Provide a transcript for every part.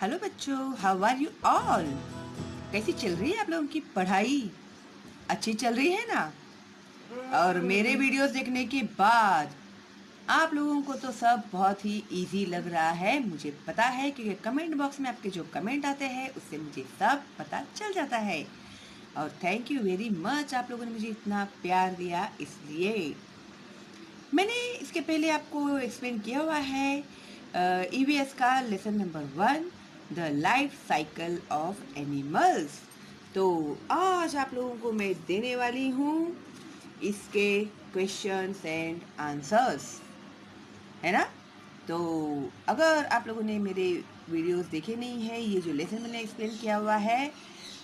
Hello बच्चों, how are you all. कैसी चल रही है आप लोगों की पढ़ाई? अच्छी चल रही है ना? और मेरे वीडियोस देखने के बाद आप लोगों को तो सब बहुत ही इजी लग रहा है, मुझे पता है, क्योंकि कमेंट बॉक्स में आपके जो कमेंट आते हैं उससे मुझे सब पता चल जाता है। और थैंक यू वेरी मच, आप लोगों ने मुझे इतना प्यार दिया। इसलिए मैंने इसके पहले आपको एक्सप्लेन किया हुआ है ईवीएस का lesson number 1, the life cycle of animals. तो आज आप लोगों को मैं देने वाली हूँ इसके क्वेश्चंस एंड आंसर्स, है ना। तो अगर आप लोगों ने मेरे वीडियोस देखे नहीं है, ये जो लेसन मैंने एक्सप्लेन किया हुआ है,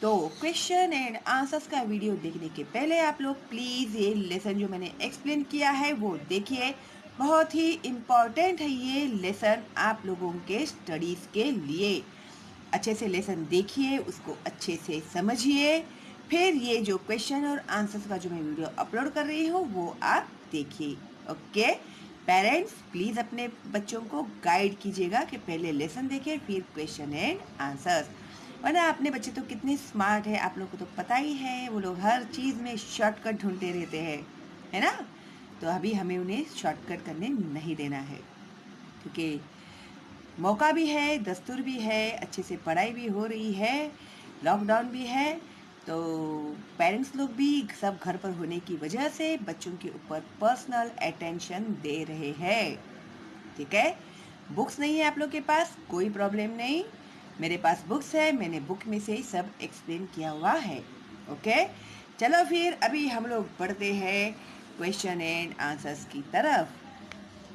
तो क्वेश्चन एंड आंसर्स का वीडियो देखने के पहले आप लोग प्लीज़ ये लेसन जो मैंने एक्सप्लेन किया है वो देखिए। बहुत ही इम्पॉर्टेंट है ये लेसन आप लोगों के स्टडीज़ के लिए। अच्छे से लेसन देखिए, उसको अच्छे से समझिए, फिर ये जो क्वेश्चन और आंसर्स का जो मैं वीडियो अपलोड कर रही हूँ वो आप देखिए। ओके पेरेंट्स, प्लीज़ अपने बच्चों को गाइड कीजिएगा कि पहले लेसन देखें फिर क्वेश्चन एंड आंसर्स, वरना अपने बच्चे तो कितने स्मार्ट है आप लोग को तो पता ही है, वो लोग हर चीज़ में शॉर्टकट ढूंढते रहते हैं, है ना। तो अभी हमें उन्हें शॉर्टकट करने नहीं देना है, क्योंकि मौका भी है, दस्तूर भी है, अच्छे से पढ़ाई भी हो रही है, लॉकडाउन भी है, तो पेरेंट्स लोग भी सब घर पर होने की वजह से बच्चों के ऊपर पर्सनल अटेंशन दे रहे हैं। ठीक है, बुक्स नहीं है आप लोग के पास, कोई प्रॉब्लम नहीं, मेरे पास बुक्स है, मैंने बुक में से ही सब एक्सप्लेन किया हुआ है। ओके चलो फिर अभी हम लोग बढ़ते हैं क्वेश्चन एंड आंसर्स की तरफ।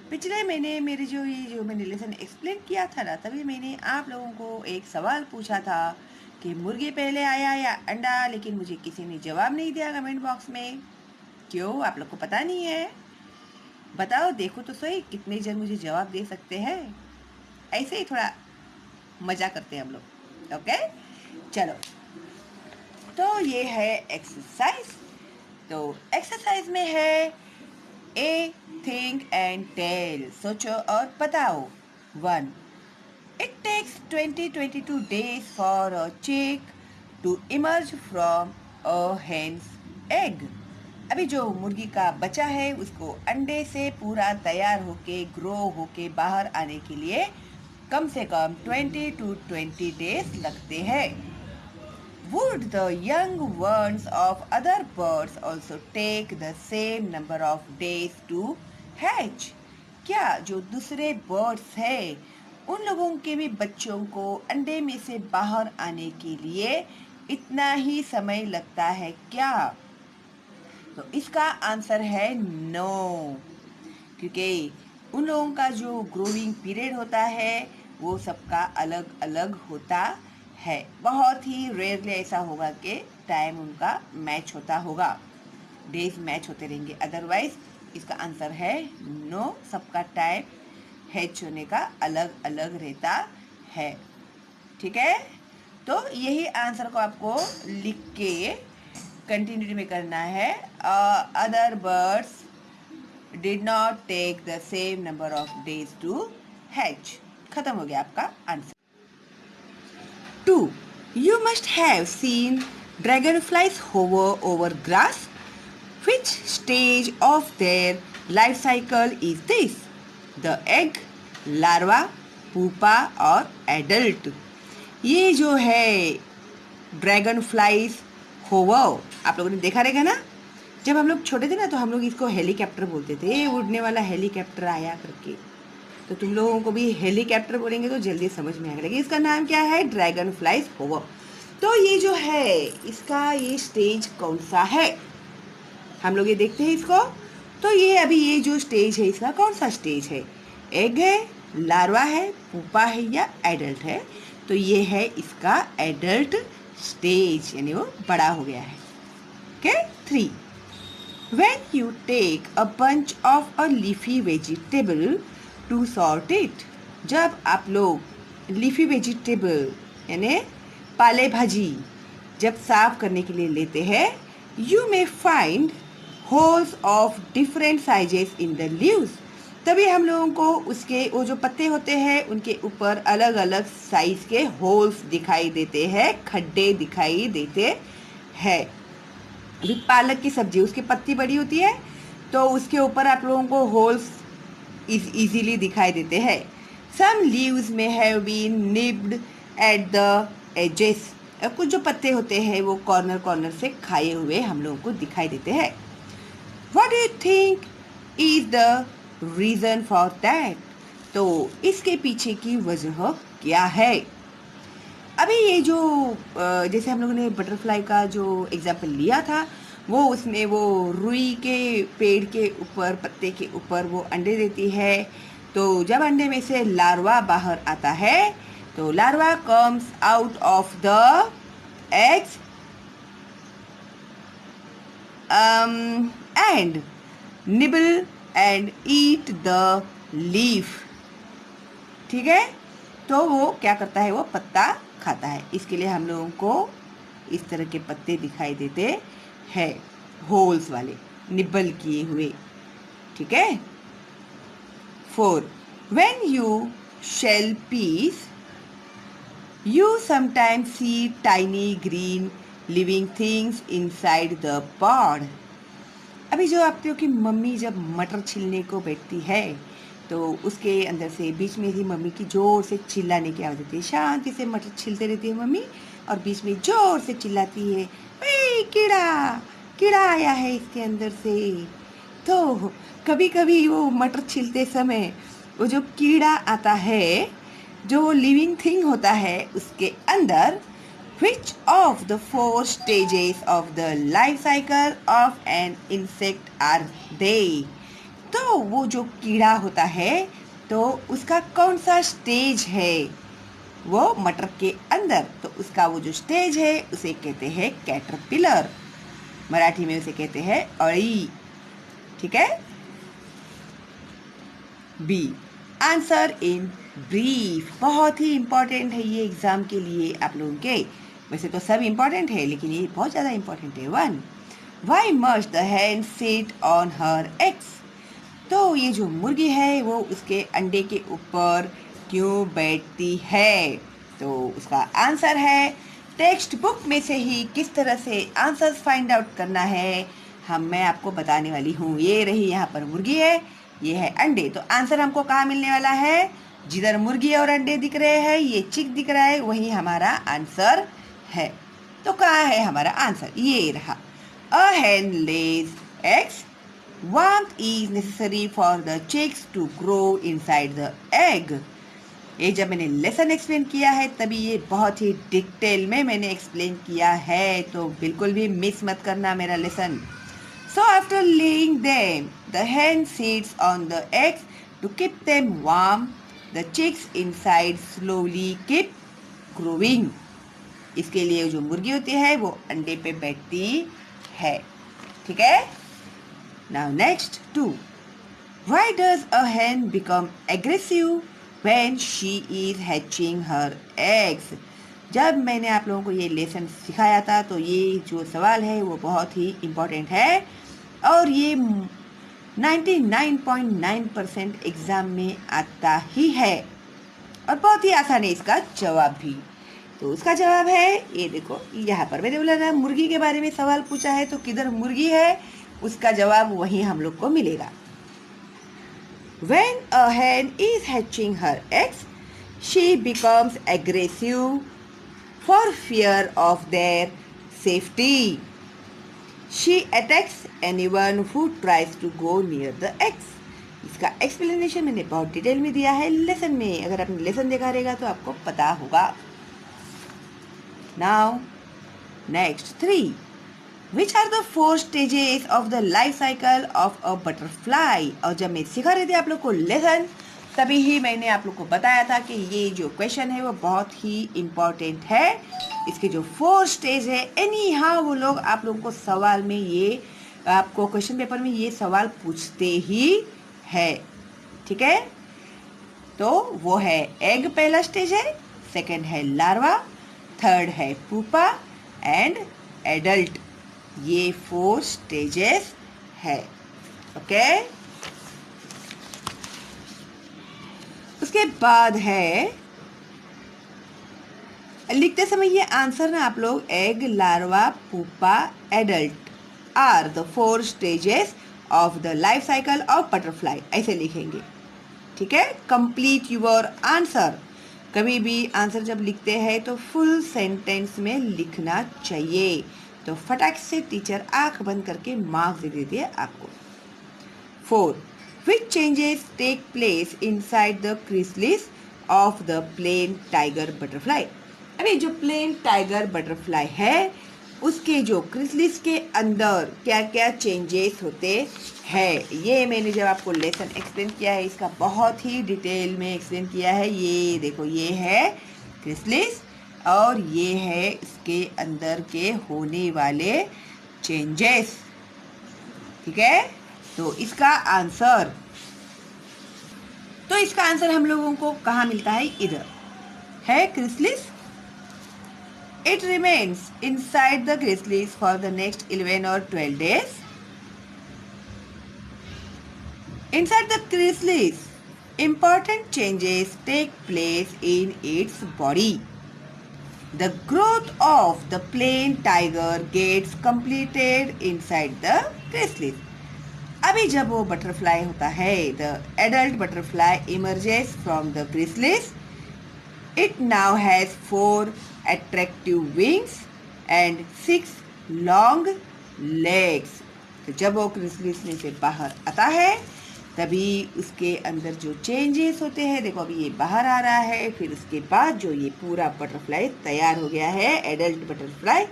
पिछले महीने मेरे जो मैंने लेसन एक्सप्लेन किया था ना, तभी मैंने आप लोगों को एक सवाल पूछा था कि मुर्गी पहले आया या अंडा, लेकिन मुझे किसी ने जवाब नहीं दिया कमेंट बॉक्स में। क्यों, आप लोग को पता नहीं है? बताओ, देखो तो सही कितने जन मुझे जवाब दे सकते हैं। ऐसे ही थोड़ा मजा करते हैं हम लोग। ओके चलो, तो ये है एक्सरसाइज। तो एक्सरसाइज में है ए थिंक एंड टेल, सोचो और बताओ। 1. It takes 22 days for a chick to emerge from a hen's egg. अभी जो मुर्गी का बच्चा है उसको अंडे से पूरा तैयार होके ग्रो होके बाहर आने के लिए कम से कम 20 days लगते हैं। Would the young ones of other birds also take the same number of days to hatch? क्या जो दूसरे बर्ड्स हैं उन लोगों के भी बच्चों को अंडे में से बाहर आने के लिए इतना ही समय लगता है क्या? तो इसका आंसर है नो, क्योंकि उन लोगों का जो ग्रोइंग पीरियड होता है वो सबका अलग अलग होता है। बहुत ही रेयरली ऐसा होगा कि टाइम उनका मैच होता होगा, डेज मैच होते रहेंगे, अदरवाइज इसका आंसर है नो, सबका टाइम हैच होने का अलग अलग रहता है। ठीक है, तो यही आंसर को आपको लिख के कंटिन्यूटी में करना है। Other birds did not take the same number of days to hatch। खत्म हो गया आपका answer. 2. You must have seen dragonflies hover over grass. Which stage of their life cycle is this? The egg, larva, pupa और adult। ये जो है dragon flies hover, आप लोगों ने देखा रहेगा ना, जब हम लोग छोटे थे ना तो हम लोग इसको हेलीकॉप्टर बोलते थे, उड़ने वाला हेलीकॉप्टर आया करके। तो तुम लोगों को भी हेलीकॉप्टर बोलेंगे तो जल्दी समझ में आएगा। इसका नाम क्या है? Dragon flies hover. तो ये जो है इसका ये स्टेज कौन सा है, हम लोग ये देखते हैं इसको। तो ये अभी ये जो स्टेज है इसका कौन सा स्टेज है? एग है, लार्वा है, पुपा है या एडल्ट है? तो ये है इसका एडल्ट स्टेज, यानी वो बड़ा हो गया है। Okay 3. When you take a bunch of a leafy vegetable to sort it, जब आप लोग लीफी वेजिटेबल यानी पाले भाजी जब साफ करने के लिए लेते हैं, you may find holes of different sizes in the leaves। तभी हम लोगों को उसके वो जो पत्ते होते हैं उनके ऊपर अलग अलग साइज के होल्स दिखाई देते हैं, खड्डे दिखाई देते हैं। अभी पालक की सब्जी, उसकी पत्ती बड़ी होती है तो उसके ऊपर आप लोगों को होल्स इजीली दिखाई देते हैं। सम लीव्स में have been nibbed at the edges. कुछ जो पत्ते होते हैं वो कॉर्नर कॉर्नर से खाए हुए हम लोगों को दिखाई देते हैं। What do you think is the reason for that? तो इसके पीछे की वजह क्या है? अभी ये जो जैसे हम लोगों ने बटरफ्लाई का जो एग्जाम्पल लिया था, वो उसमें वो रुई के पेड़ के ऊपर, पत्ते के ऊपर वो अंडे देती है। तो जब अंडे में से लार्वा बाहर आता है तो larva comes out of the eggs and nibble and eat the leaf. ठीक है, तो वो क्या करता है, वो पत्ता खाता है। इसके लिए हम लोगों को इस तरह के पत्ते दिखाई देते हैं, होल्स वाले, निबल किए हुए। ठीक है। 4. When you shell peas, you sometimes see tiny green living things inside the pod. अभी जो आप देखो कि मम्मी जब मटर छीलने को बैठती है तो उसके अंदर से बीच में ही मम्मी की जोर से चिल्लाने की आवाज़ आती है। शांति से मटर छीलते रहती है मम्मी और बीच में जोर से चिल्लाती है, ए कीड़ा, कीड़ा आया है इसके अंदर से। तो कभी कभी वो मटर छीलते समय वो जो कीड़ा आता है, जो लिविंग थिंग होता है उसके अंदर, which of the 4 stages of the life cycle of an insect are they? तो वो जो कीड़ा होता है तो उसका कौन सा स्टेज है वो मटर के अंदर? तो उसका वो जो स्टेज है उसे कहते हैं कैटरपिलर, मराठी में उसे कहते हैं अळी। ठीक है। B, answer in brief. बहुत ही इंपॉर्टेंट है ये एग्जाम के लिए आप लोगों के। वैसे तो सब इंपॉर्टेंट है लेकिन ये बहुत ज़्यादा इंपॉर्टेंट है। 1. Why must the hen sit on her eggs? तो ये जो मुर्गी है वो उसके अंडे के ऊपर क्यों बैठती है? तो उसका आंसर है, टेक्स्ट बुक में से ही किस तरह से आंसर्स फाइंड आउट करना है मैं आपको बताने वाली हूँ। ये रही यहाँ पर मुर्गी है, ये है अंडे। तो आंसर हमको कहाँ मिलने वाला है? जिधर मुर्गी और अंडे दिख रहे हैं, ये चिक दिख रहा है, वही हमारा आंसर है। तो कहाँ है हमारा आंसर? ये रहा। अ hen lays eggs. Warmth is necessary for the chicks to grow inside the egg. ये जब मैंने लेसन एक्सप्लेन किया है तभी ये बहुत ही डिटेल में मैंने एक्सप्लेन किया है, तो बिल्कुल भी मिस मत करना मेरा lesson. So after laying them, the hen sits on the eggs to keep them warm. The chicks inside slowly keep growing. इसके लिए जो मुर्गी होती है वो अंडे पे बैठती है। ठीक है। Now next 2. Why does a hen become aggressive when she is hatching her eggs? जब मैंने आप लोगों को ये लेसन सिखाया था तो ये जो सवाल है वो बहुत ही इम्पोर्टेंट है और ये 99.9% एग्ज़ाम में आता ही है और बहुत ही आसान है इसका जवाब भी। तो उसका जवाब है, ये देखो यहाँ पर मैंने बोला ना मुर्गी के बारे में सवाल पूछा है तो किधर मुर्गी है उसका जवाब वहीं हम लोग को मिलेगा। When a hen is hatching her eggs, she becomes aggressive for fear of their safety. She attacks anyone who tries to go near the eggs. इसका एक्सप्लेनेशन मैंने बहुत डिटेल में दिया है लेसन में, अगर आपने लेसन देखा रहेगा तो आपको पता होगा। Now, next 3. Which are the 4 stages of the life cycle of a butterfly? और जब मैं सिखा रही थी आप लोग को लेसन तभी ही मैंने आप लोग को बताया था कि ये जो क्वेश्चन है वो बहुत ही इम्पोर्टेंट है। इसके जो 4 स्टेज है, एनी हाँ वो लोग आप लोगों को सवाल में ये आपको क्वेश्चन पेपर में ये सवाल पूछते ही है। ठीक है। तो वो है एग पहला स्टेज है, सेकंड है लार्वा, थर्ड है पुपा एंड एडल्ट। ये 4 स्टेजेस है। ओके। उसके बाद है, लिखते समय ये आंसर ना आप लोग egg, larva, pupa, adult are the 4 stages of the life cycle of butterfly, ऐसे लिखेंगे। ठीक है, कंप्लीट यूर आंसर। कभी भी आंसर जब लिखते हैं तो फुल सेंटेंस में लिखना चाहिए। तो फटाक से टीचर आंख बंद करके मार्क्स दे देती है आपको। 4. Which changes take place inside the chrysalis of the plain tiger butterfly? अरे जो प्लेन टाइगर बटरफ्लाई है उसके जो क्रिसलिस के अंदर क्या क्या चेंजेस होते हैं, ये मैंने जब आपको लेसन एक्सप्लेन किया है इसका बहुत ही डिटेल में एक्सप्लेन किया है। ये देखो, ये है क्रिसलिस और ये है इसके अंदर के होने वाले चेंजेस। ठीक है, तो इसका आंसर हम लोगों को कहाँ मिलता है? इधर है chrysalis. It remains inside the chrysalis for the next 11 or 12 days. Inside the chrysalis, important changes take place in its body. The growth of the plain tiger gets completed inside the chrysalis. अभी जब वो butterfly होता है, the adult butterfly emerges from the chrysalis. It now has 4 attractive wings and 6 long legs. तो जब वो chrysalis में से बाहर आता है तभी उसके अंदर जो चेंजेस होते हैं, देखो अभी ये बाहर आ रहा है, फिर उसके बाद जो ये पूरा बटरफ्लाई तैयार हो गया है, एडल्ट बटरफ्लाई,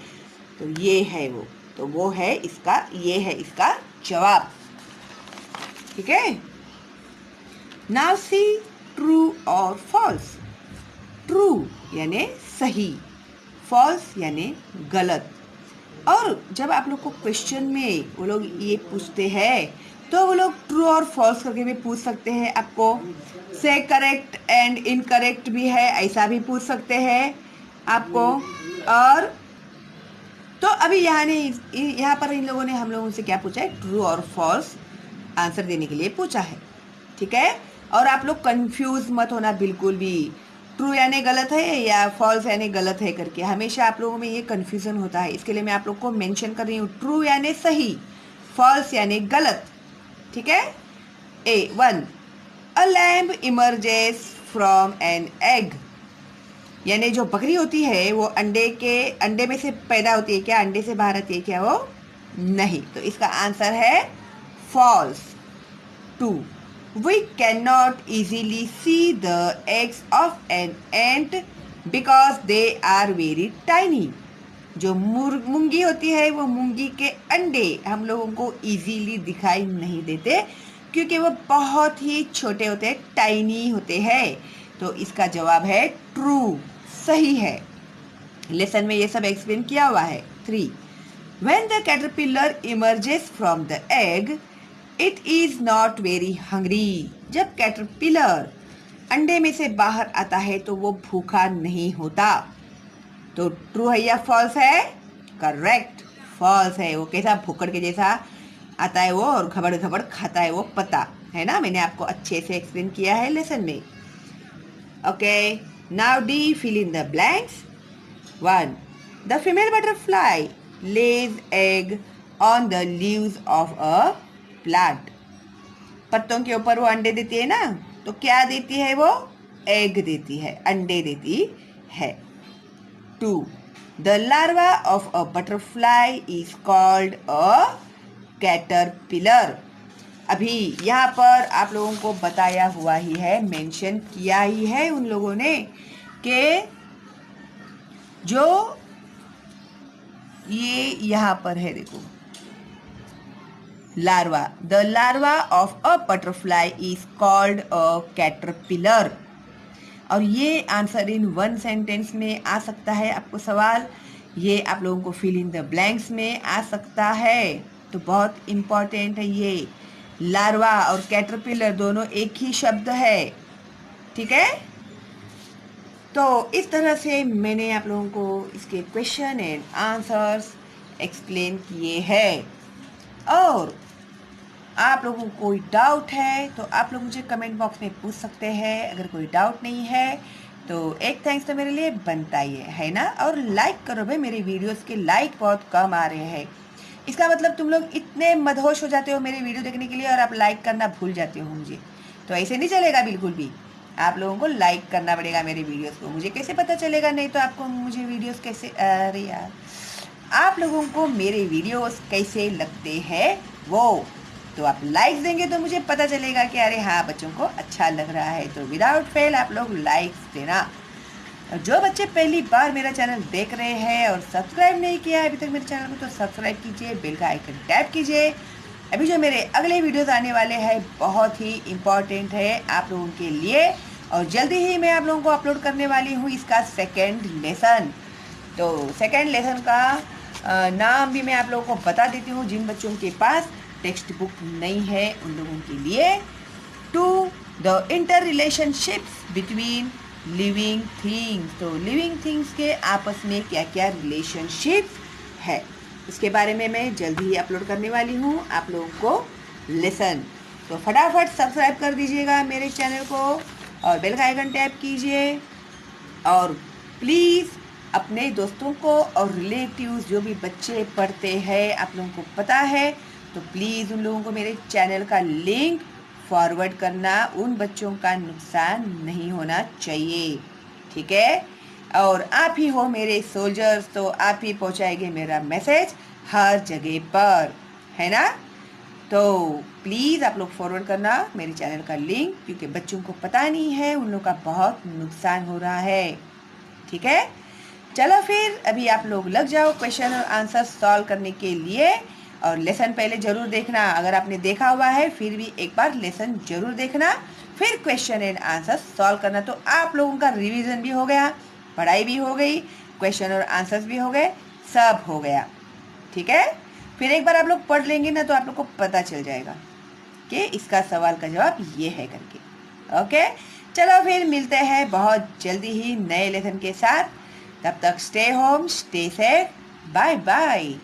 तो ये है वो, तो वो है इसका, ये है इसका जवाब। ठीक है, नाउ सी ट्रू और फॉल्स। ट्रू यानी सही, फॉल्स यानी गलत। और जब आप लोग को क्वेश्चन में वो लोग ये पूछते हैं तो वो लोग ट्रू और फॉल्स करके भी पूछ सकते हैं आपको। से करेक्ट एंड इनकरेक्ट भी है, ऐसा भी पूछ सकते हैं आपको। और तो अभी यहाँ पर इन लोगों ने हम लोगों से क्या पूछा है? ट्रू और फॉल्स आंसर देने के लिए पूछा है। ठीक है, और आप लोग कंफ्यूज मत होना बिल्कुल भी, ट्रू यानी गलत है या फॉल्स यानी गलत है करके। हमेशा आप लोगों में ये कन्फ्यूज़न होता है, इसके लिए मैं आप लोग को मेंशन कर रही हूँ। ट्रू यानी सही, फॉल्स यानी गलत। ठीक है, A1 a lamb emerges from an egg, यानी जो बकरी होती है वो अंडे में से पैदा होती है क्या? अंडे से बाहर आती है क्या? वो नहीं, तो इसका आंसर है false. 2 We cannot easily see the eggs of an ant because they are very tiny. जो मूंगी होती है वो मूंगी के अंडे हम लोगों को इजीली दिखाई नहीं देते क्योंकि वो बहुत ही छोटे होते हैं, टाइनी होते हैं। तो इसका जवाब है ट्रू, सही है। लेसन में ये सब एक्सप्लेन किया हुआ है। 3 When the caterpillar emerges from the egg, it is not very hungry. जब कैटरपिलर अंडे में से बाहर आता है तो वो भूखा नहीं होता। तो ट्रू है या फॉल्स है? करेक्ट, फॉल्स है। वो कैसा भूखड़ के जैसा आता है वो और खबड़ खबड़ खाता है वो, पता है ना, मैंने आपको अच्छे से एक्सप्लेन किया है लेसन में। Okay, now D fill in the blanks. 1 the female butterfly lays egg on the leaves of a plant. पत्तों के ऊपर वो अंडे देती है ना, तो क्या देती है वो? एग देती है, अंडे देती है। 2 the larva of a butterfly is called a caterpillar. अभी यहाँ पर आप लोगों को बताया हुआ ही है, मेंशन किया ही है उन लोगों ने कि जो ये यहाँ पर है, देखो, larva. The larva of a butterfly is called a caterpillar. और ये आंसर इन 1 सेंटेंस में आ सकता है आपको सवाल, ये आप लोगों को फिल इन द ब्लैंक्स में आ सकता है। तो बहुत इम्पॉर्टेंट है ये। लार्वा और कैटरपिलर दोनों एक ही शब्द है। ठीक है, तो इस तरह से मैंने आप लोगों को इसके क्वेश्चन एंड आंसर्स एक्सप्लेन किए हैं। और आप लोगों को कोई डाउट है तो आप लोग मुझे कमेंट बॉक्स में पूछ सकते हैं। अगर कोई डाउट नहीं है तो एक थैंक्स तो मेरे लिए बनता ही है ना। और लाइक करो भाई, मेरे वीडियोस के लाइक बहुत कम आ रहे हैं। इसका मतलब तुम लोग इतने मदहोश हो जाते हो मेरे वीडियो देखने के लिए और आप लाइक करना भूल जाते हो मुझे। तो ऐसे नहीं चलेगा बिल्कुल भी। आप लोगों को लाइक करना पड़ेगा मेरे वीडियोस को। मुझे कैसे पता चलेगा, नहीं तो आपको मुझे वीडियोस कैसे, अरे यार, आप लोगों को मेरे वीडियोस कैसे लगते हैं वो तो आप लाइक्स देंगे तो मुझे पता चलेगा कि अरे हाँ बच्चों को अच्छा लग रहा है। तो विदाउट फेल आप लोग लाइक्स देना। और जो बच्चे पहली बार मेरा चैनल देख रहे हैं और सब्सक्राइब नहीं किया है अभी तक मेरे चैनल को तो सब्सक्राइब कीजिए, बेल का आइकन टैप कीजिए। अभी जो मेरे अगले वीडियोस आने वाले हैं बहुत ही इम्पॉर्टेंट है आप लोगों के लिए और जल्दी ही मैं आप लोगों को अपलोड करने वाली हूँ इसका सेकेंड लेसन। तो सेकेंड लेसन का नाम भी मैं आप लोगों को बता देती हूँ। जिन बच्चों के पास टेक्स्ट बुक नहीं है उन लोगों के लिए to the inter relationships between living things. तो लिविंग थिंग्स के आपस में क्या क्या रिलेशनशिप है इसके बारे में मैं जल्दी ही अपलोड करने वाली हूँ आप लोगों को लेसन। तो फटाफट सब्सक्राइब कर दीजिएगा मेरे चैनल को और बेल का आइकन टैप कीजिए। और प्लीज़ अपने दोस्तों को और रिलेटिव्स जो भी बच्चे पढ़ते हैं आप लोगों को पता है तो प्लीज़ उन लोगों को मेरे चैनल का लिंक फॉरवर्ड करना। उन बच्चों का नुकसान नहीं होना चाहिए, ठीक है। और आप ही हो मेरे सोल्जर्स तो आप ही पहुंचाएंगे मेरा मैसेज हर जगह पर, है ना। तो प्लीज़ आप लोग फॉरवर्ड करना मेरे चैनल का लिंक क्योंकि बच्चों को पता नहीं है, उन लोगों का बहुत नुकसान हो रहा है, ठीक है। चलो फिर अभी आप लोग लग जाओ क्वेश्चन और आंसर सॉल्व करने के लिए। और लेसन पहले ज़रूर देखना, अगर आपने देखा हुआ है फिर भी एक बार लेसन ज़रूर देखना, फिर क्वेश्चन एंड आंसर सॉल्व करना। तो आप लोगों का रिवीजन भी हो गया, पढ़ाई भी हो गई, क्वेश्चन और आंसर्स भी हो गए, सब हो गया, ठीक है। फिर एक बार आप लोग पढ़ लेंगे ना तो आप लोग को पता चल जाएगा कि इसका सवाल का जवाब ये है करके। ओके, चलो फिर मिलते हैं बहुत जल्दी ही नए लेसन के साथ। तब तक stay home, stay safe, bye bye.